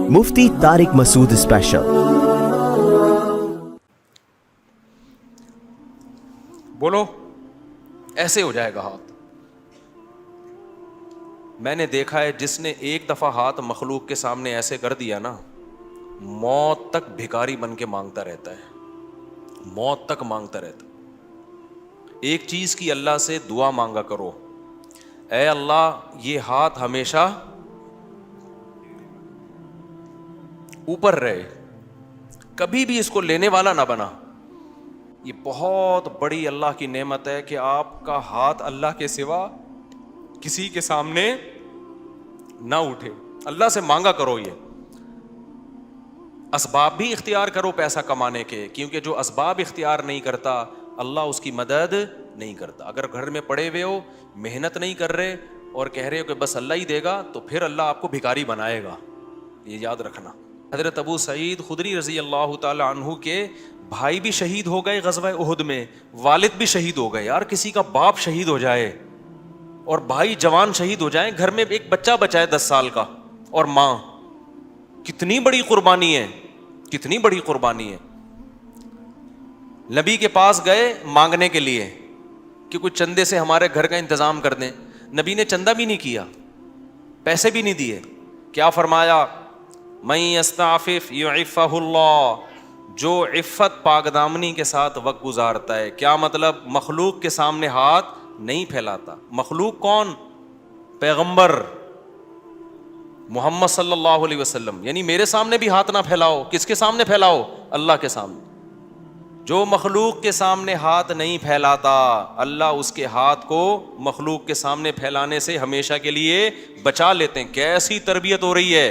مفتی طارق مسعود special. بولو ایسے ہو جائے گا ہاتھ۔ میں نے دیکھا ہے جس نے ایک دفعہ ہاتھ مخلوق کے سامنے ایسے کر دیا نا، موت تک بھکاری بن کے مانگتا رہتا ہے، موت تک مانگتا رہتا ہے۔ ایک چیز کی اللہ سے دعا مانگا کرو، اے اللہ یہ ہاتھ ہمیشہ اوپر رہے، کبھی بھی اس کو لینے والا نہ بنا۔ یہ بہت بڑی اللہ کی نعمت ہے کہ آپ کا ہاتھ اللہ کے سوا کسی کے سامنے نہ اٹھے۔ اللہ سے مانگا کرو، یہ اسباب بھی اختیار کرو پیسہ کمانے کے، کیونکہ جو اسباب اختیار نہیں کرتا اللہ اس کی مدد نہیں کرتا۔ اگر گھر میں پڑے ہوئے ہو، محنت نہیں کر رہے اور کہہ رہے ہو کہ بس اللہ ہی دے گا، تو پھر اللہ آپ کو بھکاری بنائے گا، یہ یاد رکھنا۔ حضرت ابو سعید خدری رضی اللہ تعالی عنہ کے بھائی بھی شہید ہو گئے غزوہ احد میں، والد بھی شہید ہو گئے۔ یار کسی کا باپ شہید ہو جائے اور بھائی جوان شہید ہو جائیں، گھر میں ایک بچہ بچائے 10 سال کا اور ماں، کتنی بڑی قربانی ہے، کتنی بڑی قربانی ہے۔ نبی کے پاس گئے مانگنے کے لیے کہ کچھ چندے سے ہمارے گھر کا انتظام کر دیں، نبی نے چندہ بھی نہیں کیا، پیسے بھی نہیں دیے۔ کیا فرمایا؟ من یستعفف یعفہ اللہ، جو عفت پاک دامنی کے ساتھ وقت گزارتا ہے۔ کیا مطلب؟ مخلوق کے سامنے ہاتھ نہیں پھیلاتا۔ مخلوق کون؟ پیغمبر محمد صلی اللہ علیہ وسلم، یعنی میرے سامنے بھی ہاتھ نہ پھیلاؤ۔ کس کے سامنے پھیلاؤ؟ اللہ کے سامنے۔ جو مخلوق کے سامنے ہاتھ نہیں پھیلاتا، اللہ اس کے ہاتھ کو مخلوق کے سامنے پھیلانے سے ہمیشہ کے لیے بچا لیتے ہیں۔ کیسی تربیت ہو رہی ہے!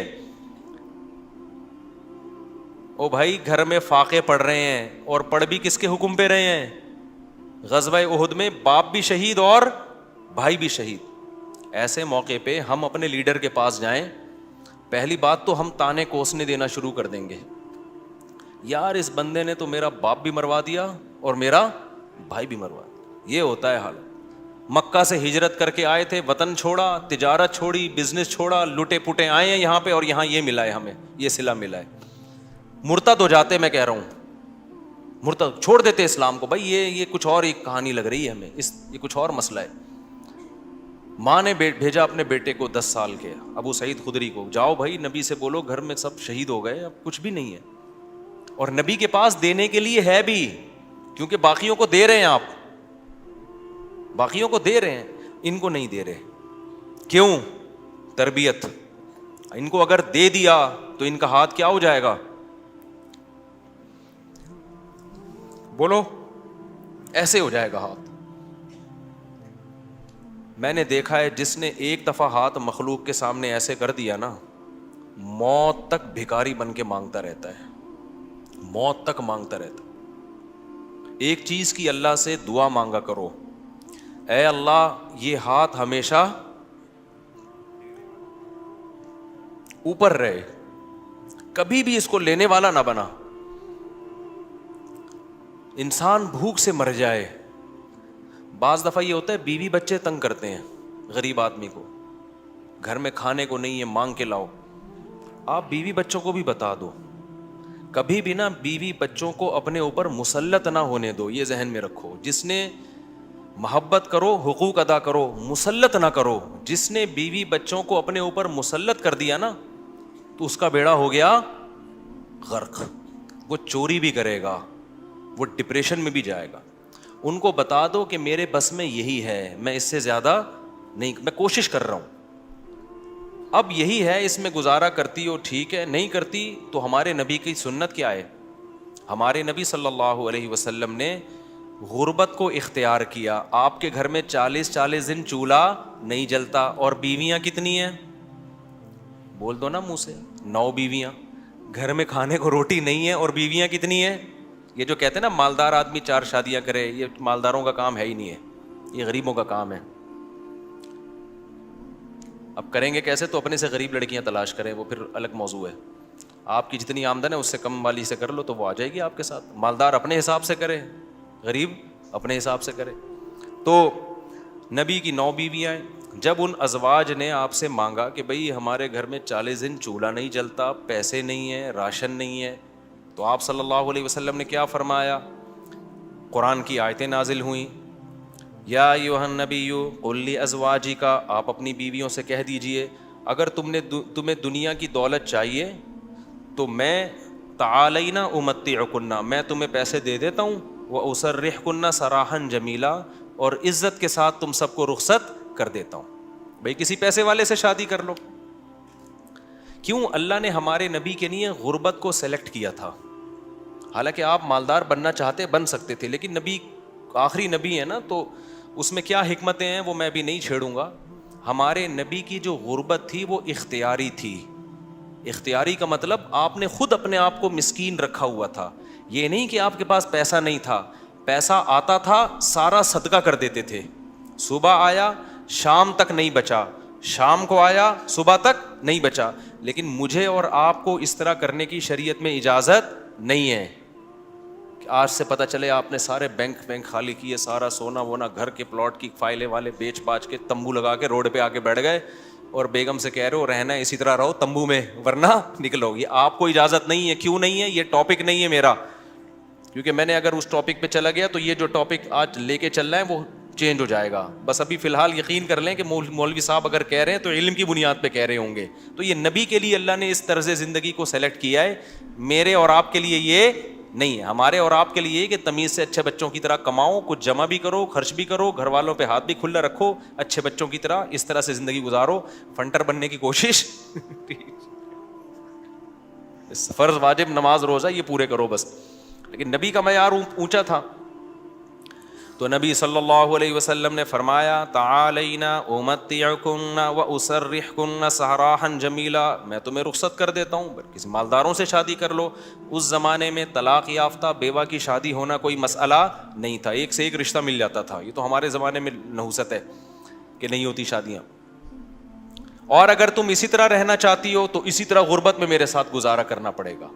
او بھائی گھر میں فاقے پڑھ رہے ہیں، اور پڑھ بھی کس کے حکم پہ رہے ہیں؟ غزوہ احد میں باپ بھی شہید اور بھائی بھی شہید۔ ایسے موقع پہ ہم اپنے لیڈر کے پاس جائیں، پہلی بات تو ہم تانے کوسنے دینا شروع کر دیں گے، یار اس بندے نے تو میرا باپ بھی مروا دیا اور میرا بھائی بھی مروا دیا۔ یہ ہوتا ہے حال۔ مکہ سے ہجرت کر کے آئے تھے، وطن چھوڑا، تجارت چھوڑی، بزنس چھوڑا، لٹے پٹے آئے ہیں یہاں پہ، اور یہاں یہ ملا ہے ہمیں، یہ صلہ ملا ہے۔ مرتد ہو جاتے، میں کہہ رہا ہوں مرتد چھوڑ دیتے اسلام کو۔ بھائی یہ کچھ اور ایک کہانی لگ رہی ہے ہمیں، یہ کچھ اور مسئلہ ہے۔ ماں نے بھیجا اپنے بیٹے کو 10 سال کے ابو سعید خدری کو، جاؤ بھائی نبی سے بولو گھر میں سب شہید ہو گئے، اب کچھ بھی نہیں ہے، اور نبی کے پاس دینے کے لیے ہے بھی، کیونکہ باقیوں کو دے رہے ہیں، آپ باقیوں کو دے رہے ہیں، ان کو نہیں دے رہے۔ کیوں؟ تربیت۔ ان کو اگر دے دیا تو ان کا ہاتھ کیا ہو جائے گا؟ بولو ایسے ہو جائے گا ہاتھ۔ میں نے دیکھا ہے جس نے ایک دفعہ ہاتھ مخلوق کے سامنے ایسے کر دیا نا، موت تک بھکاری بن کے مانگتا رہتا ہے، موت تک مانگتا رہتا ہے۔ ایک چیز کی اللہ سے دعا مانگا کرو، اے اللہ یہ ہاتھ ہمیشہ اوپر رہے، کبھی بھی اس کو لینے والا نہ بنا۔ انسان بھوک سے مر جائے، بعض دفعہ یہ ہوتا ہے بیوی بچے تنگ کرتے ہیں غریب آدمی کو، گھر میں کھانے کو نہیں ہے، مانگ کے لاؤ۔ آپ بیوی بچوں کو بھی بتا دو، کبھی بھی نا بیوی بچوں کو اپنے اوپر مسلط نہ ہونے دو، یہ ذہن میں رکھو۔ جس نے محبت کرو، حقوق ادا کرو، مسلط نہ کرو۔ جس نے بیوی بچوں کو اپنے اوپر مسلط کر دیا نا، تو اس کا بیڑا ہو گیا غرق۔ وہ چوری بھی کرے گا، وہ ڈپریشن میں بھی جائے گا۔ ان کو بتا دو کہ میرے بس میں یہی ہے، میں اس سے زیادہ نہیں، میں کوشش کر رہا ہوں، اب یہی ہے، اس میں گزارا کرتی ہو ٹھیک ہے، نہیں کرتی تو ہمارے نبی کی سنت کیا ہے؟ ہمارے نبی صلی اللہ علیہ وسلم نے غربت کو اختیار کیا۔ آپ کے گھر میں 40 دن چولہا نہیں جلتا، اور بیویاں کتنی ہیں؟ بول دو نا منہ سے، 9 بیویاں۔ گھر میں کھانے کو روٹی نہیں ہے اور بیویاں کتنی ہیں؟ یہ جو کہتے ہیں نا مالدار آدمی 4 شادیاں کرے، یہ مالداروں کا کام ہے ہی نہیں ہے، یہ غریبوں کا کام ہے۔ اب کریں گے کیسے؟ تو اپنے سے غریب لڑکیاں تلاش کریں، وہ پھر الگ موضوع ہے۔ آپ کی جتنی آمدن ہے اس سے کم والی سے کر لو تو وہ آ جائے گی آپ کے ساتھ۔ مالدار اپنے حساب سے کرے، غریب اپنے حساب سے کرے۔ تو نبی کی 9 بیویاں ہیں، جب ان ازواج نے آپ سے مانگا کہ بھئی ہمارے گھر میں 40 دن چولہا نہیں جلتا, پیسے نہیں ہیں, راشن نہیں ہے, تو آپ صلی اللہ علیہ وسلم نے کیا فرمایا؟ قرآن کی آیتیں نازل ہوئیں, یا ایھا النبی قل لازواجک, آپ اپنی بیویوں سے کہہ دیجئے اگر تمہیں دنیا کی دولت چاہیے تو میں تعالینا امتعکن, میں تمہیں پیسے دے دیتا ہوں, واسرحکن سراحا جمیلا, اور عزت کے ساتھ تم سب کو رخصت کر دیتا ہوں. بھئی کسی پیسے والے سے شادی کر لو. کیوں اللہ نے ہمارے نبی کے لیے غربت کو سلیکٹ کیا تھا؟ حالانکہ آپ مالدار بننا چاہتے بن سکتے تھے, لیکن نبی آخری نبی ہے نا, تو اس میں کیا حکمتیں ہیں وہ میں بھی نہیں چھیڑوں گا. ہمارے نبی کی جو غربت تھی وہ اختیاری تھی. اختیاری کا مطلب آپ نے خود اپنے آپ کو مسکین رکھا ہوا تھا. یہ نہیں کہ آپ کے پاس پیسہ نہیں تھا, پیسہ آتا تھا سارا صدقہ کر دیتے تھے. صبح آیا شام تک نہیں بچا, شام کو آیا صبح تک نہیں بچا. لیکن مجھے اور آپ کو اس طرح کرنے کی شریعت میں اجازت نہیں ہے. آج سے پتہ چلے آپ نے سارے بینک خالی کیے, سارا سونا وونا, گھر کے پلاٹ کی فائلیں والے بیچ باچ کے تمبو لگا کے روڈ پہ آ کے بیٹھ گئے, اور بیگم سے کہہ رہے ہو رہنا ہے اسی طرح رہو تمبو میں ورنہ نکلو. یہ آپ کو اجازت نہیں ہے. کیوں نہیں ہے؟ یہ ٹاپک نہیں ہے میرا, کیونکہ میں نے اگر اس ٹاپک پہ چلا گیا تو یہ جو ٹاپک آج لے کے چل رہا ہے وہ چینج ہو جائے گا. بس ابھی فی الحال یقین کر لیں کہ مولوی صاحب اگر کہہ رہے ہیں تو علم کی بنیاد پہ کہہ رہے ہوں گے. تو یہ نبی کے لیے اللہ نے اس طرز زندگی کو سلیکٹ کیا ہے, میرے اور آپ کے لیے یہ نہیں ہے. ہمارے اور آپ کے لیے یہ کہ تمیز سے اچھے بچوں کی طرح کماؤ, کچھ جمع بھی کرو, خرچ بھی کرو, گھر والوں پہ ہاتھ بھی کھلا رکھو, اچھے بچوں کی طرح اس طرح سے زندگی گزارو, فنٹر بننے کی کوشش فرض واجب نماز روزہ یہ پورے کرو بس. لیکن نبی کا معیار اونچا تھا. تو نبی صلی اللہ علیہ وسلم نے فرمایا تعالینا امتعکن واسرحکن سراحا جمیلا, میں تمہیں رخصت کر دیتا ہوں, کسی مالداروں سے شادی کر لو. اس زمانے میں طلاق یافتہ بیوہ کی شادی ہونا کوئی مسئلہ نہیں تھا, ایک سے ایک رشتہ مل جاتا تھا. یہ تو ہمارے زمانے میں نحوست ہے کہ نہیں ہوتی شادیاں. اور اگر تم اسی طرح رہنا چاہتی ہو تو اسی طرح غربت میں میرے ساتھ گزارا کرنا پڑے گا.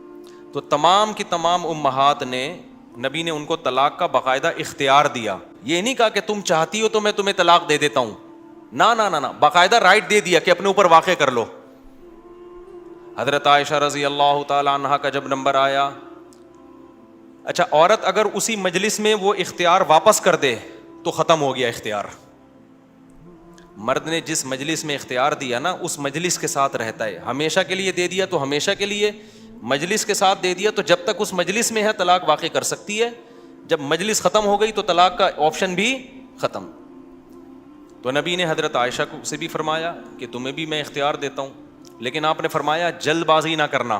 تو تمام کی تمام امہات نے, نبی نے ان کو طلاق کا باقاعدہ اختیار دیا. یہ نہیں کہا کہ تم چاہتی ہو تو میں تمہیں طلاق دے دیتا ہوں, نہ, باقاعدہ رائٹ دے دیا کہ اپنے اوپر واقع کر لو. حضرت عائشہ رضی اللہ تعالی عنہا کا جب نمبر آیا, اچھا عورت اگر اسی مجلس میں وہ اختیار واپس کر دے تو ختم ہو گیا اختیار. مرد نے جس مجلس میں اختیار دیا نا اس مجلس کے ساتھ رہتا ہے. ہمیشہ کے لیے دے دیا تو ہمیشہ کے لیے, مجلس کے ساتھ دے دیا تو جب تک اس مجلس میں ہے طلاق واقع کر سکتی ہے, جب مجلس ختم ہو گئی تو طلاق کا آپشن بھی ختم. تو نبی نے حضرت عائشہ کو سے بھی فرمایا کہ تمہیں بھی میں اختیار دیتا ہوں, لیکن آپ نے فرمایا جلد بازی نہ کرنا.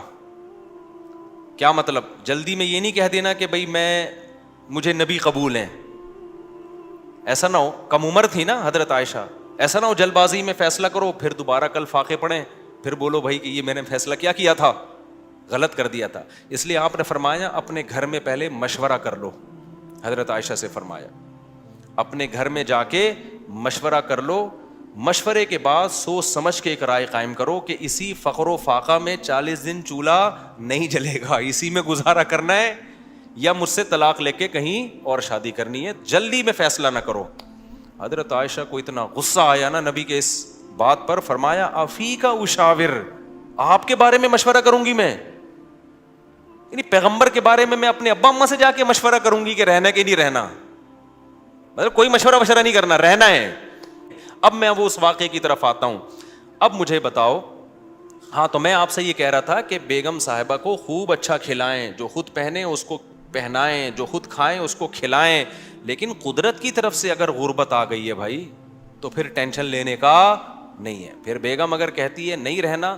کیا مطلب؟ جلدی میں یہ نہیں کہہ دینا کہ بھئی مجھے نبی قبول ہیں, ایسا نہ ہو. کم عمر تھی نا حضرت عائشہ, ایسا نہ ہو جلد بازی میں فیصلہ کرو پھر دوبارہ کل فاقے پڑھیں, پھر بولو بھائی کہ یہ میں نے فیصلہ کیا تھا, غلط کر دیا تھا. اس لیے آپ نے فرمایا اپنے گھر میں پہلے مشورہ کر لو. حضرت عائشہ سے فرمایا اپنے گھر میں جا کے مشورہ کر لو, مشورے کے بعد سوچ سمجھ کے ایک رائے قائم کرو کہ اسی فقر و فاقہ میں 40 دن چولہا نہیں جلے گا, اسی میں گزارا کرنا ہے یا مجھ سے طلاق لے کے کہیں اور شادی کرنی ہے. جلدی میں فیصلہ نہ کرو. حضرت عائشہ کو اتنا غصہ آیا نا نبی کے اس بات پر, فرمایا افیکا اشاور, آپ کے بارے میں مشورہ کروں گی میں؟ یعنی پیغمبر کے بارے میں اپنے ابا اماں سے جا کے مشورہ کروں گی کہ رہنا کہ نہیں رہنا؟ مطلب کوئی مشورہ نہیں کرنا, رہنا ہے. اب میں وہ اس واقعے کی طرف آتا ہوں. اب مجھے بتاؤ, ہاں تو میں آپ سے یہ کہہ رہا تھا کہ بیگم صاحبہ کو خوب اچھا کھلائیں, جو خود پہنیں اس کو پہنائیں, جو خود کھائیں اس کو کھلائیں. لیکن قدرت کی طرف سے اگر غربت آ گئی ہے بھائی تو پھر ٹینشن لینے کا نہیں ہے. پھر بیگم اگر کہتی ہے نہیں رہنا,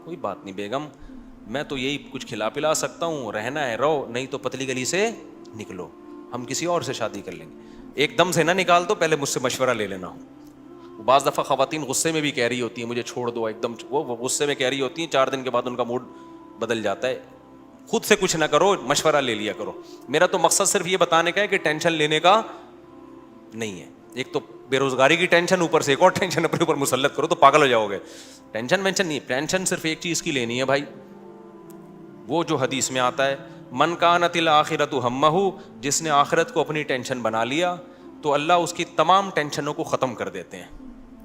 کوئی بات نہیں بیگم, میں تو یہی کچھ کھلا پلا سکتا ہوں, رہنا ہے رہو, نہیں تو پتلی گلی سے نکلو, ہم کسی اور سے شادی کر لیں گے. ایک دم سے نہ نکال دو, پہلے مجھ سے مشورہ لے لینا. بعض دفعہ خواتین غصے میں بھی کہہ رہی ہوتی ہیں مجھے چھوڑ دو, ایک دم وہ غصے میں کہہ رہی ہوتی ہیں, 4 دن کے بعد ان کا موڈ بدل جاتا ہے. خود سے کچھ نہ کرو, مشورہ لے لیا کرو. میرا تو مقصد صرف یہ بتانے کا ہے کہ ٹینشن لینے کا نہیں ہے. ایک تو بے روزگاری کی ٹینشن, اوپر سے ایک اور ٹینشن اپنے اوپر مسلط کرو تو پاگل ہو جاؤ گے. ٹینشن نہیں, ٹینشن صرف ایک چیز کی لینی ہے بھائی, وہ جو حدیث میں آتا ہے من کانت الآخرۃ ہمہ, جس نے آخرت کو اپنی ٹینشن بنا لیا تو اللہ اس کی تمام ٹینشنوں کو ختم کر دیتے ہیں.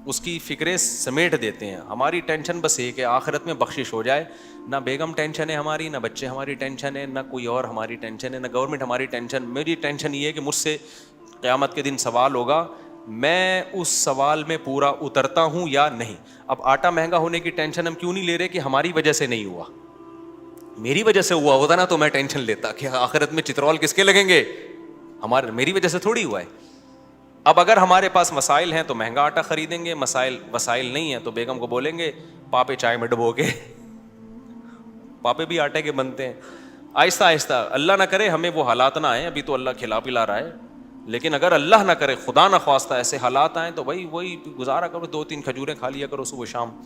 اس کی فکریں سمیٹ دیتے ہیں. ہماری ٹینشن بس یہ کہ آخرت میں بخشش ہو جائے. نہ بیگم ٹینشن ہے ہماری, نہ بچے ہماری ٹینشن ہے, نہ کوئی اور ہماری ٹینشن ہے, نہ گورنمنٹ ہماری ٹینشن. میری ٹینشن یہ ہے کہ مجھ سے قیامت کے دن سوال ہوگا, میں اس سوال میں پورا اترتا ہوں یا نہیں. اب آٹا مہنگا ہونے کی ٹینشن ہم کیوں نہیں لے رہے کہ ہماری وجہ سے نہیں ہوا, میری وجہ سے ہوا ہوتا نا تو میں ٹینشن لیتا کہ آخرت میں چترول کس کے لگیں گے, میری وجہ سے تھوڑی ہوا ہے. اب اگر ہمارے پاس مسائل ہیں تو مہنگا آٹا خریدیں گے, وسائل نہیں ہیں تو بیگم کو بولیں گے پاپے چائے میں ڈبو کے, پاپے بھی آٹے کے بنتے ہیں. آہستہ آہستہ, اللہ نہ کرے ہمیں وہ حالات نہ آئیں, ابھی تو اللہ کھلا پلا رہا ہے, لیکن اگر اللہ نہ کرے خدا نہ خواستہ ایسے حالات آئیں تو وہی گزارا کرو, 2-3 کھجوریں کھا لیا کرو صبح شام.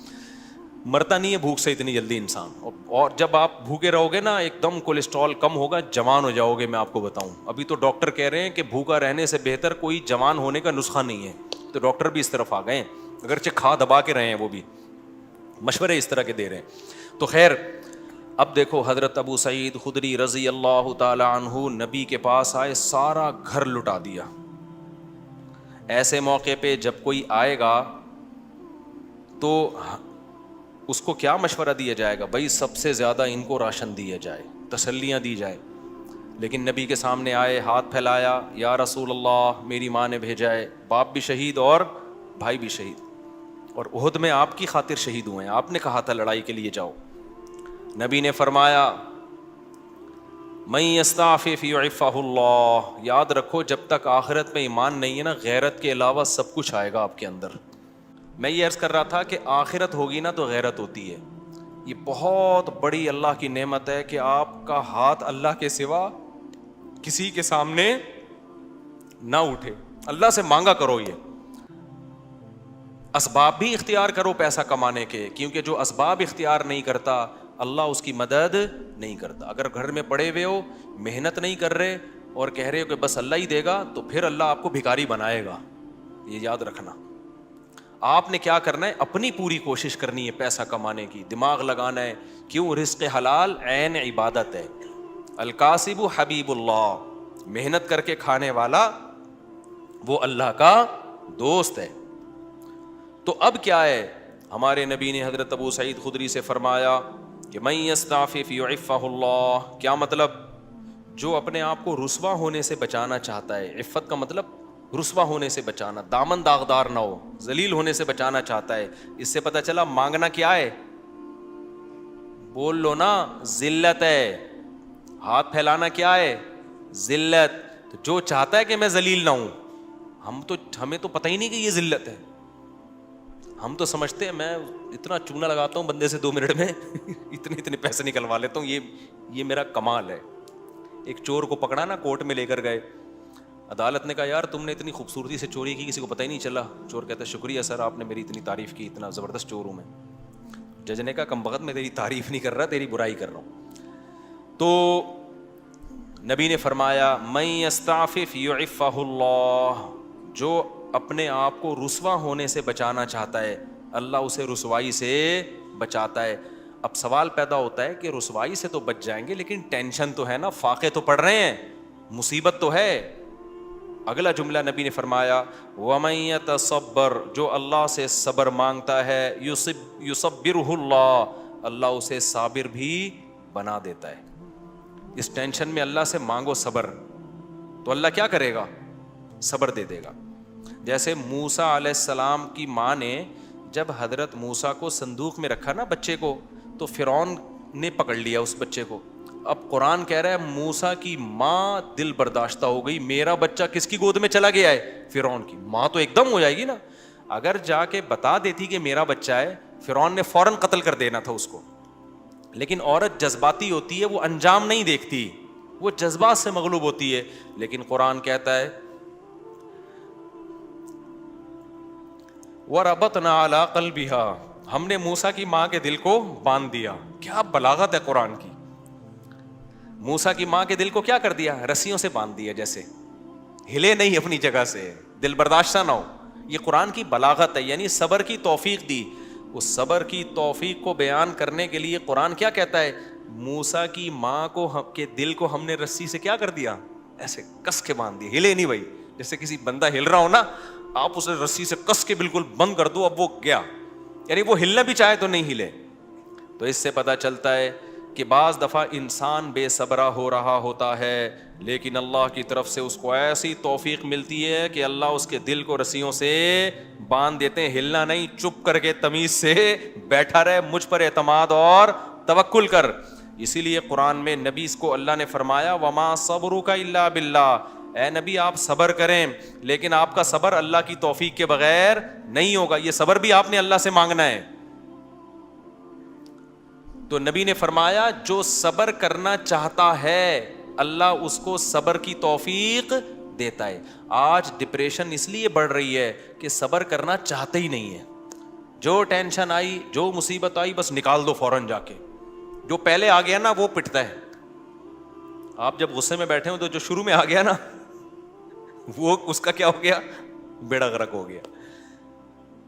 مرتا نہیں ہے بھوک سے اتنی جلدی انسان, اور جب آپ بھوکے رہو گے نا ایک دم کولیسٹرول کم ہوگا, جوان ہو جاؤ گے. میں آپ کو بتاؤں, ابھی تو ڈاکٹر کہہ رہے ہیں کہ بھوکا رہنے سے بہتر کوئی جوان ہونے کا نسخہ نہیں ہے, تو ڈاکٹر بھی اس طرف آ گئے ہیں, اگرچہ کھا دبا کے رہے ہیں, وہ بھی مشورے اس طرح کے دے رہے ہیں. تو خیر, اب دیکھو حضرت ابو سعید خدری رضی اللہ تعالی عنہ نبی کے پاس آئے, سارا گھر لٹا دیا. ایسے موقع پہ جب کوئی آئے گا تو اس کو کیا مشورہ دیا جائے گا, بھائی سب سے زیادہ ان کو راشن دیا جائے, تسلیاں دی جائے. لیکن نبی کے سامنے آئے, ہاتھ پھیلایا, یا رسول اللہ میری ماں نے بھیجا ہے, باپ بھی شہید اور بھائی بھی شہید, اور احد میں آپ کی خاطر شہید ہوئے ہیں, آپ نے کہا تھا لڑائی کے لیے جاؤ. نبی نے فرمایا من یستعفف یعفہ اللہ, یاد رکھو جب تک آخرت میں ایمان نہیں ہے نا, غیرت کے علاوہ سب کچھ آئے گا آپ کے اندر. میں یہ عرض کر رہا تھا کہ آخرت ہوگی نا تو غیرت ہوتی ہے. یہ بہت بڑی اللہ کی نعمت ہے کہ آپ کا ہاتھ اللہ کے سوا کسی کے سامنے نہ اٹھے. اللہ سے مانگا کرو, یہ اسباب بھی اختیار کرو پیسہ کمانے کے, کیونکہ جو اسباب اختیار نہیں کرتا اللہ اس کی مدد نہیں کرتا. اگر گھر میں پڑے ہوئے ہو, محنت نہیں کر رہے اور کہہ رہے ہو کہ بس اللہ ہی دے گا, تو پھر اللہ آپ کو بھکاری بنائے گا. یہ یاد رکھنا. آپ نے کیا کرنا ہے, اپنی پوری کوشش کرنی ہے پیسہ کمانے کی, دماغ لگانا ہے. کیوں, رزق حلال عین عبادت ہے. الکاسب حبیب اللہ, محنت کر کے کھانے والا وہ اللہ کا دوست ہے. تو اب کیا ہے, ہمارے نبی نے حضرت ابو سعید خدری سے فرمایا کہ من یستعفف یعفہ اللہ. کیا مطلب, جو اپنے آپ کو رسوا ہونے سے بچانا چاہتا ہے, عفت کا مطلب رسوا ہونے سے بچانا, دامن داغدار نہ ہو, ذلیل ہونے سے بچانا چاہتا ہے. اس سے پتہ چلا مانگنا کیا ہے, بول لو نا, ذلت ہے. ہاتھ پھیلانا کیا ہے, ذلت. تو جو چاہتا ہے کہ میں ذلیل نہ ہوں, ہمیں تو پتہ ہی نہیں کہ یہ ذلت ہے. ہم تو سمجھتے ہیں میں اتنا چونا لگاتا ہوں بندے سے 2 منٹ میں اتنے پیسے نکلوا لیتا ہوں, یہ میرا کمال ہے. ایک چور کو پکڑا نا, کورٹ میں لے کر گئے, عدالت نے کہا یار تم نے اتنی خوبصورتی سے چوری کی, کسی کو پتہ ہی نہیں چلا. چور کہتا ہے شکریہ سر, آپ نے میری اتنی تعریف کی, اتنا زبردست چور ہوں میں. جج نے کہا کم بخت, میں تیری تعریف نہیں کر رہا, تیری برائی کر رہا ہوں. تو نبی نے فرمایا من یستعفف یعفہ اللہ, جو اپنے آپ کو رسوا ہونے سے بچانا چاہتا ہے اللہ اسے رسوائی سے بچاتا ہے. اب سوال پیدا ہوتا ہے کہ رسوائی سے تو بچ جائیں گے, لیکن ٹینشن تو ہے نا, فاقے تو پڑ رہے ہیں, مصیبت تو ہے. اگلا جملہ نبی نے فرمایا وَمَن يَتَصَبَّرْ, جو اللہ سے صبر مانگتا ہے, يُصَبِّرْهُ اللہ, اللہ اسے صابر بھی بنا دیتا ہے. اس ٹینشن میں اللہ سے مانگو صبر, تو اللہ کیا کرے گا, صبر دے دے گا. جیسے موسیٰ علیہ السلام کی ماں نے جب حضرت موسیٰ کو صندوق میں رکھا نا بچے کو, تو فرعون نے پکڑ لیا اس بچے کو. اب قرآن کہہ رہا ہے موسیٰ کی ماں دل برداشتہ ہو گئی, میرا بچہ کس کی گود میں چلا گیا ہے, فرعون کی. ماں تو ایک دم ہو جائے گی نا. اگر جا کے بتا دیتی کہ میرا بچہ ہے, فرعون نے فوراً قتل کر دینا تھا اس کو. لیکن عورت جذباتی ہوتی ہے, وہ انجام نہیں دیکھتی, وہ جذبات سے مغلوب ہوتی ہے. لیکن قرآن کہتا ہے وَرَبَطْنَا عَلَىٰ قَلْبِهَا, ہم نے موسیٰ کی ماں کے دل کو باندھ دیا. کیا بلاغت ہے قرآن کی. موسیٰ کی ماں کے دل کو کیا کر دیا, رسیوں سے باندھ دیا, جیسے ہلے نہیں اپنی جگہ سے, دل برداشتہ نہ ہو. یہ قرآن کی بلاغت ہے, یعنی صبر کی توفیق دی. اس صبر کی توفیق کو بیان کرنے کے لیے قرآن کیا کہتا ہے, موسیٰ کی ماں کو کے دل کو ہم نے رسی سے کیا کر دیا, ایسے کس کے باندھ دیا, ہلے نہیں بھائی. جیسے کسی بندہ ہل رہا ہو نا, آپ اسے رسی سے کس کے بالکل بند کر دو, اب وہ گیا, یعنی وہ ہلنا بھی چاہے تو نہیں ہلے. تو اس سے پتہ چلتا ہے کہ بعض دفعہ انسان بے صبرا ہو رہا ہوتا ہے, لیکن اللہ کی طرف سے اس کو ایسی توفیق ملتی ہے کہ اللہ اس کے دل کو رسیوں سے باندھ دیتے ہیں. ہلنا نہیں, چپ کر کے تمیز سے بیٹھا رہے, مجھ پر اعتماد اور توکل کر. اسی لیے قرآن میں نبی کو اللہ نے فرمایا وما صبرک الا باللہ, اے نبی آپ صبر کریں لیکن آپ کا صبر اللہ کی توفیق کے بغیر نہیں ہوگا, یہ صبر بھی آپ نے اللہ سے مانگنا ہے. تو نبی نے فرمایا جو صبر کرنا چاہتا ہے اللہ اس کو صبر کی توفیق دیتا ہے. آج ڈپریشن اس لیے بڑھ رہی ہے کہ صبر کرنا چاہتے ہی نہیں ہے. جو ٹینشن آئی, جو مصیبت آئی, بس نکال دو فوراً جا کے. جو پہلے آ گیا نا وہ پٹتا ہے. آپ جب غصے میں بیٹھے ہو تو جو شروع میں آ گیا نا وہ اس کا کیا ہو گیا, بیڑا غرق ہو گیا.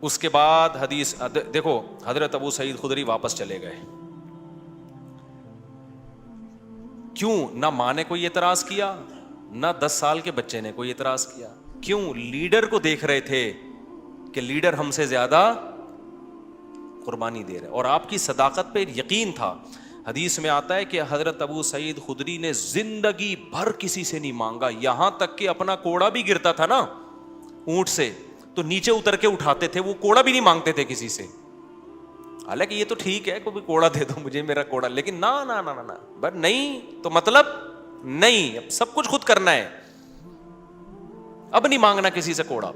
اس کے بعد حدیث دیکھو, حضرت ابو سعید خدری واپس چلے گئے. کیوں؟ نہ ماں نے کوئی اعتراض کیا, نہ 10 سال کے بچے نے کوئی اعتراض کیا. کیوں؟ لیڈر کو دیکھ رہے تھے کہ لیڈر ہم سے زیادہ قربانی دے رہے, اور آپ کی صداقت پہ یقین تھا. حدیث میں آتا ہے کہ حضرت ابو سعید خدری نے زندگی بھر کسی سے نہیں مانگا, یہاں تک کہ اپنا کوڑا بھی گرتا تھا نا اونٹ سے تو نیچے اتر کے اٹھاتے تھے, وہ کوڑا بھی نہیں مانگتے تھے کسی سے. حالانکہ یہ تو ٹھیک ہے کوئی کوڑا دے دو مجھے میرا کوڑا, لیکن نہ نہ نہ نہ بس نہیں تو مطلب نہیں, اب سب کچھ خود کرنا ہے, اب نہیں مانگنا کسی سے کوڑا.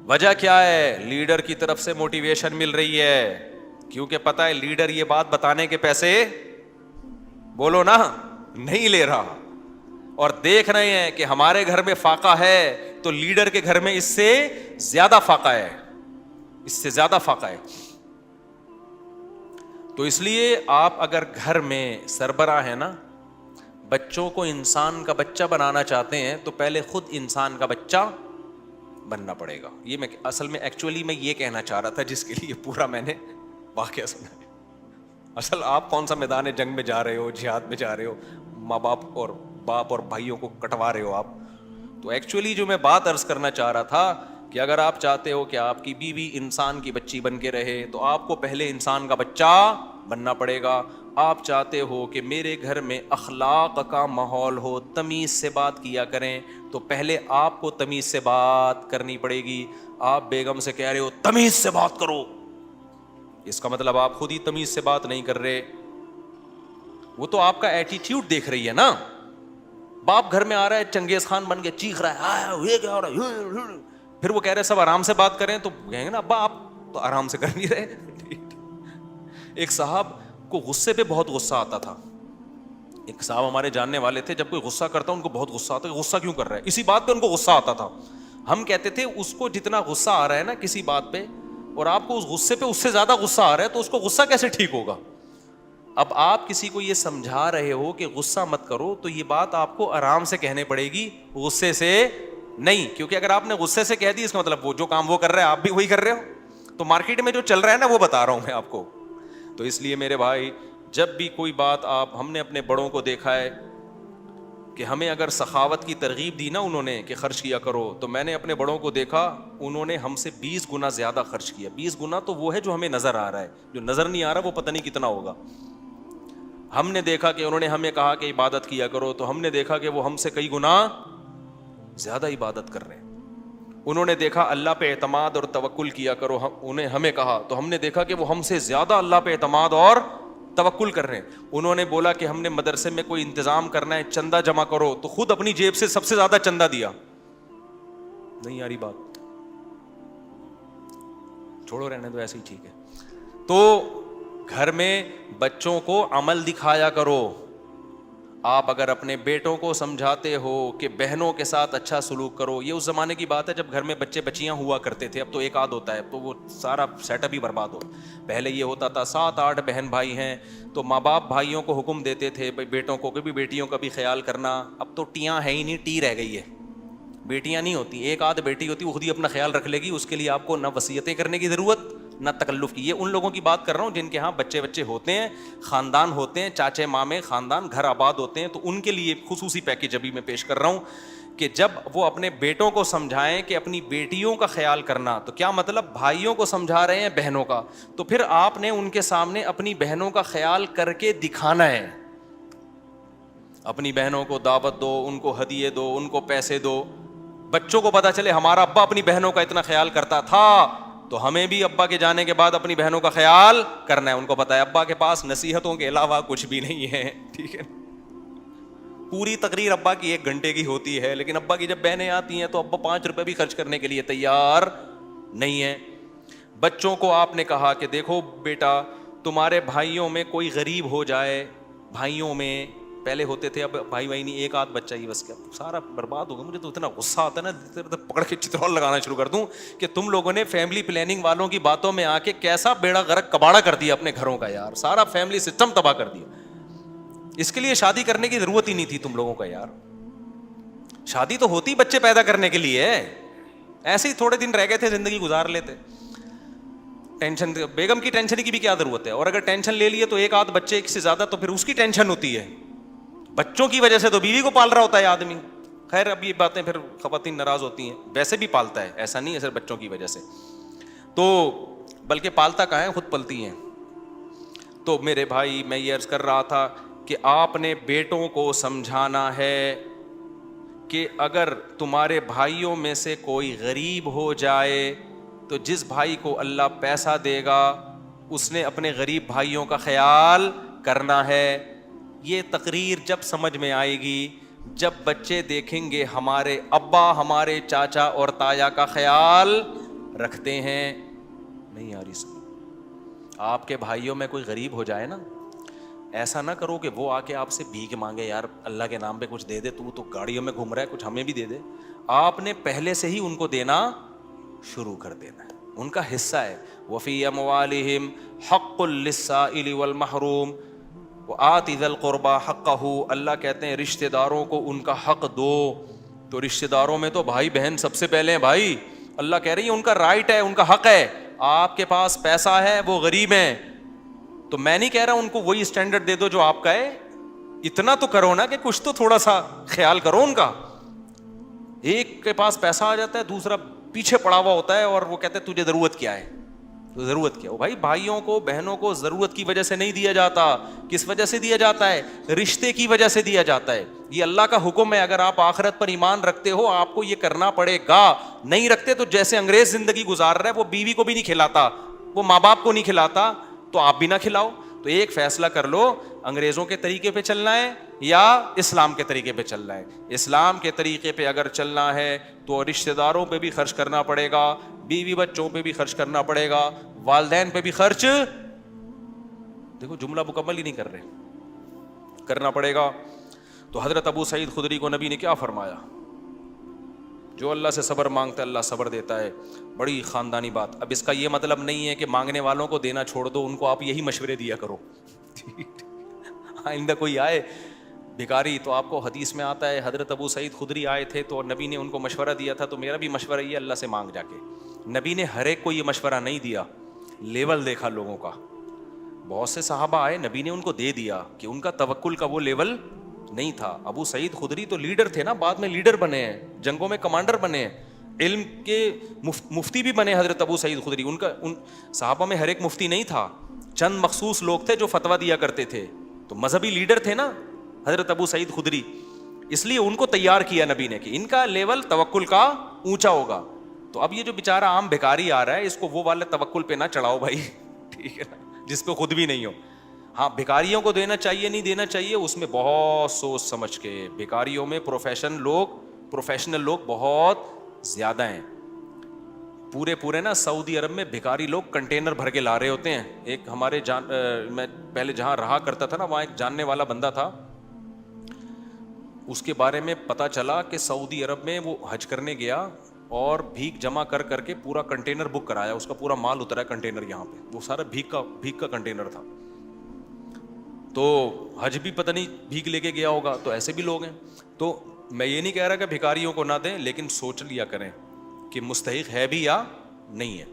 وجہ کیا ہے؟ لیڈر کی طرف سے موٹیویشن مل رہی ہے, کیونکہ پتہ ہے لیڈر یہ بات بتانے کے پیسے بولو نا نہیں لے رہا, اور دیکھ رہے ہیں کہ ہمارے گھر میں فاقہ ہے تو لیڈر کے گھر میں اس سے زیادہ فاقہ ہے, اس سے زیادہ فاقہ ہے. تو اس لیے آپ اگر گھر میں سربراہ ہیں نا, بچوں کو انسان کا بچہ بنانا چاہتے ہیں تو پہلے خود انسان کا بچہ بننا پڑے گا. یہ میں اصل میں ایکچولی میں یہ کہنا چاہ رہا تھا جس کے لیے پورا میں نے واقعہ سنا ہے. اصل آپ کون سا میدان جنگ میں جا رہے ہو, جہاد میں جا رہے ہو, ماں باپ اور بھائیوں کو کٹوا رہے ہو آپ. تو ایکچولی جو میں بات عرض کرنا چاہ رہا تھا کہ اگر آپ چاہتے ہو کہ آپ کی بیوی انسان کی بچی بن کے رہے تو آپ کو پہلے انسان کا بچہ بننا پڑے گا. آپ چاہتے ہو کہ میرے گھر میں اخلاق کا ماحول ہو, تمیز سے بات کیا کریں, تو پہلے آپ کو تمیز سے بات کرنی پڑے گی. آپ بیگم سے کہہ رہے ہو تمیز سے بات کرو, اس کا مطلب آپ خود ہی تمیز سے بات نہیں کر رہے. وہ تو آپ کا ایٹیٹیوڈ دیکھ رہی ہے نا. باپ گھر میں آ رہا ہے چنگیز خان بن کے چیخ رہا ہے یہ کیا ہو رہا ہے, پھر وہ کہہ رہے سب آرام سے بات کریں, تو کہیں گے نا ابا آپ تو آرام سے کر نہیں رہے. ایک صاحب کو غصے پہ بہت غصہ آتا تھا. ایک صاحب ہمارے جاننے والے تھے, جب کوئی غصہ کرتا ان کو بہت غصہ آتا, غصہ کیوں کر رہا ہے, اسی بات پہ ان کو غصہ آتا تھا. ہم کہتے تھے اس کو جتنا غصہ آ رہا ہے نا کسی بات پہ, اور آپ کو اس غصے پہ اس سے زیادہ غصہ آ رہا ہے, تو اس کو غصہ کیسے ٹھیک ہوگا. اب آپ کسی کو یہ سمجھا رہے ہو کہ غصہ مت کرو, تو یہ بات آپ کو آرام سے کہنے پڑے گی, غصے سے نہیں. کیونکہ اگر آپ نے غصے سے کہہ دی اس کا مطلب وہ جو کام وہ کر رہے ہیں آپ بھی وہی کر رہے ہو. تو مارکیٹ میں جو چل رہا ہے نا وہ بتا رہا ہوں میں آپ کو. تو اس لیے میرے بھائی جب بھی کوئی بات ہم نے اپنے بڑوں کو دیکھا ہے کہ ہمیں اگر سخاوت کی ترغیب دی نا انہوں نے کہ خرچ کیا کرو, تو میں نے اپنے بڑوں کو دیکھا انہوں نے ہم سے 20 گنا زیادہ خرچ کیا. 20 گنا تو وہ ہے جو ہمیں نظر آ رہا ہے, جو نظر نہیں آ رہا وہ پتہ نہیں کتنا ہوگا. ہم نے دیکھا کہ انہوں نے ہمیں کہا کہ عبادت کیا کرو, تو ہم نے دیکھا کہ وہ ہم سے کئی گنا زیادہ عبادت کر رہے ہیں. انہوں نے دیکھا اللہ پہ اعتماد اور توکل کیا کرو, انہیں ہمیں کہا تو ہم نے دیکھا کہ وہ ہم سے زیادہ اللہ پہ اعتماد اور توکل کر رہے ہیں. انہوں نے بولا کہ ہم نے مدرسے میں کوئی انتظام کرنا ہے, چندہ جمع کرو, تو خود اپنی جیب سے سب سے زیادہ چندہ دیا. نہیں یاری بات, چھوڑو رہنے دو ایسے ہی ٹھیک ہے. تو گھر میں بچوں کو عمل دکھایا کرو. آپ اگر اپنے بیٹوں کو سمجھاتے ہو کہ بہنوں کے ساتھ اچھا سلوک کرو, یہ اس زمانے کی بات ہے جب گھر میں بچے بچیاں ہوا کرتے تھے, اب تو ایک آدھ ہوتا ہے, تو وہ سارا سیٹ اپ ہی برباد ہو. پہلے یہ ہوتا تھا 7-8 بہن بھائی ہیں تو ماں باپ بھائیوں کو حکم دیتے تھے بھائی بیٹوں کو بھی بیٹیوں کا بھی خیال کرنا. اب تو ٹیاں ہے ہی نہیں, ٹی رہ گئی ہے, بیٹیاں نہیں ہوتی. ایک آدھ بیٹی ہوتی وہ خود ہی اپنا خیال رکھ لے گی, اس کے لیے آپ کو نہ وصیتیں کرنے کی ضرورت نہ تکلف کی. یہ ان لوگوں کی بات کر رہا ہوں جن کے ہاں بچے ہوتے ہیں, خاندان ہوتے ہیں, چاچے مامے خاندان گھر آباد ہوتے ہیں, تو ان کے لیے خصوصی پیکیج ابھی میں پیش کر رہا ہوں کہ جب وہ اپنے بیٹوں کو سمجھائیں کہ اپنی بیٹیوں کا خیال کرنا, تو کیا مطلب بھائیوں کو سمجھا رہے ہیں بہنوں کا, تو پھر آپ نے ان کے سامنے اپنی بہنوں کا خیال کر کے دکھانا ہے. اپنی بہنوں کو دعوت دو, ان کو ہدیے دو, ان کو پیسے دو, بچوں کو پتا چلے ہمارا ابا اپنی بہنوں کا اتنا خیال کرتا تھا, تو ہمیں بھی ابا کے جانے کے بعد اپنی بہنوں کا خیال کرنا ہے. ان کو پتا ہے ابا کے پاس نصیحتوں کے علاوہ کچھ بھی نہیں ہے, ٹھیک ہے. پوری تقریر ابا کی 1 گھنٹے کی ہوتی ہے, لیکن ابا کی جب بہنیں آتی ہیں تو ابا 5 روپے بھی خرچ کرنے کے لیے تیار نہیں ہے. بچوں کو آپ نے کہا کہ دیکھو بیٹا, تمہارے بھائیوں میں کوئی غریب ہو جائے, بھائیوں میں پہلے ہوتے تھے, اب بھائی نہیں, 1 آدھ بچہ ہی بس, کیا سارا برباد ہو گیا. مجھے تو اتنا غصہ آتا ہے نا, پکڑ کے چترول لگانا شروع کر دوں کہ تم لوگوں نے فیملی پلاننگ والوں کی باتوں میں آ کے کیسا بیڑا غرق کباڑا کر دیا اپنے گھروں کا یار, سارا فیملی سسٹم تباہ کر دیا. اس کے لیے شادی کرنے کی ضرورت ہی نہیں تھی تم لوگوں کا یار. شادی تو ہوتی بچے پیدا کرنے کے لیے, ایسے ہی تھوڑے دن رہ گئے تھے زندگی گزار لیتے. ٹینشن, بیگم کی ٹینشن کی بھی کیا ضرورت ہے, اور اگر ٹینشن لے لیے تو 1 آدھ بچے ایک سے زیادہ تو پھر اس کی ٹینشن ہوتی ہے. بچوں کی وجہ سے تو بیوی کو پال رہا ہوتا ہے آدمی. خیر اب یہ باتیں پھر خواتین ناراض ہوتی ہیں, ویسے بھی پالتا ہے, ایسا نہیں ہے صرف بچوں کی وجہ سے, تو بلکہ پالتا کہاں ہے, خود پلتی ہیں. تو میرے بھائی, میں یہ عرض کر رہا تھا کہ آپ نے بیٹوں کو سمجھانا ہے کہ اگر تمہارے بھائیوں میں سے کوئی غریب ہو جائے تو جس بھائی کو اللہ پیسہ دے گا اس نے اپنے غریب بھائیوں کا خیال کرنا ہے. یہ تقریر جب سمجھ میں آئے گی جب بچے دیکھیں گے ہمارے ابا ہمارے چاچا اور تایا کا خیال رکھتے ہیں. نہیں آ رہی سمجھ. آپ کے بھائیوں میں کوئی غریب ہو جائے نا, ایسا نہ کرو کہ وہ آ کے آپ سے بھیک مانگے, یار اللہ کے نام پہ کچھ دے دے, تو گاڑیوں میں گھوم رہا ہے, کچھ ہمیں بھی دے دے. آپ نے پہلے سے ہی ان کو دینا شروع کر دینا ہے, ان کا حصہ ہے. وفی اموالہم حق للسائل والمحروم وآت ذی القربى حقہ. اللہ کہتے ہیں رشتہ داروں کو ان کا حق دو. تو رشتہ داروں میں تو بھائی بہن سب سے پہلے ہیں بھائی. اللہ کہہ رہی ہے ان کا رائٹ ہے, ان کا حق ہے. آپ کے پاس پیسہ ہے, وہ غریب ہیں, تو میں نہیں کہہ رہا ان کو وہی اسٹینڈرڈ دے دو جو آپ کا ہے, اتنا تو کرو نا کہ کچھ تو تھوڑا سا خیال کرو ان کا. ایک کے پاس پیسہ آ جاتا ہے, دوسرا پیچھے پڑا ہوا ہوتا ہے اور وہ کہتے ہیں تجھے ضرورت کیا ہے, تو ضرورت کیا ہو بھائی. بھائیوں کو بہنوں کو ضرورت کی وجہ سے نہیں دیا جاتا. کس وجہ سے دیا جاتا ہے؟ رشتے کی وجہ سے دیا جاتا ہے. یہ اللہ کا حکم ہے, اگر آپ آخرت پر ایمان رکھتے ہو آپ کو یہ کرنا پڑے گا. نہیں رکھتے تو جیسے انگریز زندگی گزار رہا ہے, وہ بیوی کو بھی نہیں کھلاتا, وہ ماں باپ کو نہیں کھلاتا, تو آپ بھی نہ کھلاؤ. تو ایک فیصلہ کر لو, انگریزوں کے طریقے پہ چلنا ہے یا اسلام کے طریقے پہ چلنا ہے. اسلام کے طریقے پہ اگر چلنا ہے تو رشتہ داروں پہ بھی خرچ کرنا پڑے گا, بیوی بچوں پہ بھی خرچ کرنا پڑے گا, والدین پہ بھی خرچ, دیکھو جملہ مکمل ہی نہیں کر رہے, کرنا پڑے گا. تو حضرت ابو سعید خدری کو نبی نے کیا فرمایا؟ جو اللہ سے صبر مانگتا ہے اللہ صبر دیتا ہے. بڑی خاندانی بات. اب اس کا یہ مطلب نہیں ہے کہ مانگنے والوں کو دینا چھوڑ دو, ان کو آپ یہی مشورے دیا کرو. آئندہ کوئی آئے بھکاری, تو آپ کو حدیث میں آتا ہے حضرت ابو سعید خدری آئے تھے تو نبی نے ان کو مشورہ دیا تھا, تو میرا بھی مشورہ یہ اللہ سے مانگ جا کے. نبی نے ہر ایک کو یہ مشورہ نہیں دیا, لیول دیکھا لوگوں کا. بہت سے صحابہ آئے, نبی نے ان کو دے دیا کہ ان کا توکل کا وہ لیول نہیں تھا. ابو سعید خدری تو لیڈر تھے نا, بعد میں لیڈر بنے ہیں, جنگوں میں کمانڈر بنے ہیں, علم کے مفتی بھی بنے حضرت ابو سعید خدری. ان صحابہ میں ہر ایک مفتی نہیں تھا, چند مخصوص لوگ تھے جو فتویٰ دیا کرتے تھے. تو مذہبی لیڈر تھے نا حضرت ابو سعید خدری, اس لیے ان کو تیار کیا نبی نے کہ ان کا لیول توکل کا اونچا ہوگا. تو اب یہ جو بیچارہ عام بھکاری آ رہا ہے, اس کو وہ والے توکل پہ نہ چڑھاؤ بھائی, ٹھیک ہے نا, جس پہ خود بھی نہیں ہو. ہاں بھکاریوں کو دینا چاہیے نہیں دینا چاہیے, اس میں بہت سوچ سمجھ کے. بھکاریوں میں پروفیشنل لوگ بہت زیادہ ہیں. پورے نا سعودی عرب میں بھکاری لوگ کنٹینر بھر کے لا رہے ہوتے ہیں. ایک ہمارے میں پہلے جہاں رہا کرتا تھا نا, وہاں ایک جاننے والا بندہ تھا, اس کے بارے میں پتا چلا کہ سعودی عرب میں وہ حج کرنے گیا اور بھیک جمع کر کے پورا کنٹینر بک کرایا, اس کا پورا مال اترا ہے کنٹینر یہاں پہ, وہ سارا بھیک کا کنٹینر تھا. تو حج بھی پتہ نہیں بھیک لے کے گیا ہوگا. تو ایسے بھی لوگ ہیں. تو میں یہ نہیں کہہ رہا کہ بھکاریوں کو نہ دیں, لیکن سوچ لیا کریں کہ مستحق ہے بھی یا نہیں ہے.